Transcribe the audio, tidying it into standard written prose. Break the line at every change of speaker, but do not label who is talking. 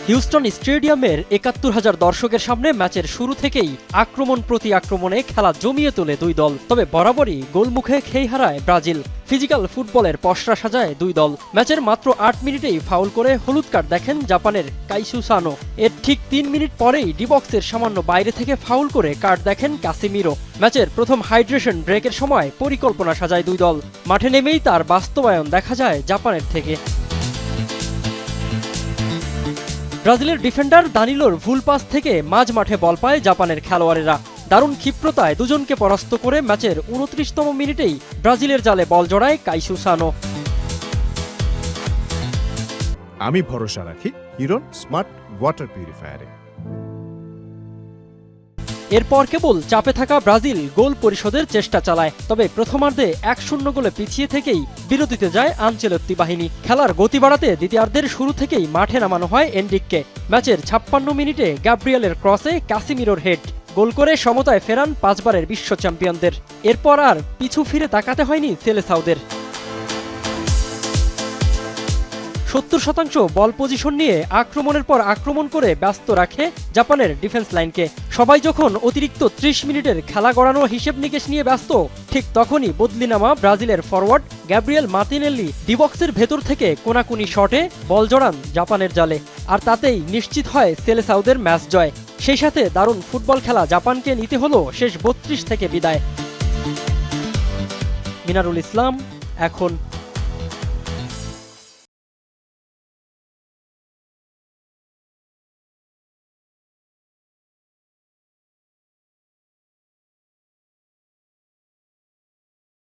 Houston স্টেডিয়ামের ৭১,০০০ দর্শকের সামনে ম্যাচের শুরু থেকেই আক্রমণ প্রতি আক্রমণে খেলা জমিয়ে তোলে দুই দল। তবে বরাবরই গোলমুখে খেই হারায় ব্রাজিল। ফিজিক্যাল ফুটবলের পসরা সাজায় দুই দল। ম্যাচের মাত্র ৮ মিনিটেই ফাউল করে হলুদ কার্ড দেখেন জাপানের কাইসু সানো। এর ঠিক ৩ মিনিট পরেই ডিবক্সের সামান্য বাইরে থেকে ফাউল করে কার্ড দেখেন কাসিমিরো। ম্যাচের প্রথম হাইড্রেশন ব্রেকের সময় পরিকল্পনা সাজায় দুই দল। মাঠে নেমেই তার বাস্তবায়ন দেখা যায় জাপানের থেকে। ব্রাজিলের ডিফেন্ডার দানিলোর ভুল পাস থেকে মাঝ মাঠে বল পায় জাপানের খেলোয়াড়েরা। দারুণ ক্ষিপ্রতায় দুজনকে পরাস্ত করে ম্যাচের ২৯তম মিনিটেই ব্রাজিলের জালে বল জড়ায় কাইসু সানো।
আমি ভরসা রাখি হিরন স্মার্ট ওয়াটার পিউরিফায়ারে।
এরপর কেবল চাপে থাকা ব্রাজিল গোল পরিশোধের চেষ্টা চালায়। তবে প্রথমার্ধে ১-০ গোলে পিছিয়ে থেকেই বিরতিতে যায় আনচেলত্তি বাহিনী। খেলার গতি বাড়াতে দ্বিতীয়ার্ধের শুরু থেকেই মাঠে নামানো হয় এনরিককে। ম্যাচের ৫৬ মিনিটে গ্যাব্রিয়েলের ক্রসে কাসিমিরোর হেড গোল করে সমতায় ফেরান ৫ বারের বিশ্ব চ্যাম্পিয়নদের। এরপর আর পিছু ফিরে তাকাতে হয়নি সেলেসাওদের। ৭০% বল পজিশন নিয়ে আক্রমণের পর আক্রমণ করে ব্যস্ত রাখে জাপানের ডিফেন্স লাইনকে। সবাই যখন অতিরিক্ত ৩০ মিনিটের খেলা গড়ানোর হিসেব নিকেশ নিয়ে ব্যস্ত, ঠিক তখনই বদলি নামা ব্রাজিলের ফরওয়ার্ড গ্যাব্রিয়েল মার্তিনেল্লি ডিবক্সের ভেতর থেকে কোনাকুনি শটে বল জড়ান জাপানের জালে। আর তাতেই নিশ্চিত হয় সেলেসাওদের ম্যাচ জয়। সেই সাথে দারুণ ফুটবল খেলা জাপানকে নিতে হলো শেষ ৩২ থেকে বিদায়। মিনারুল ইসলাম, এখন।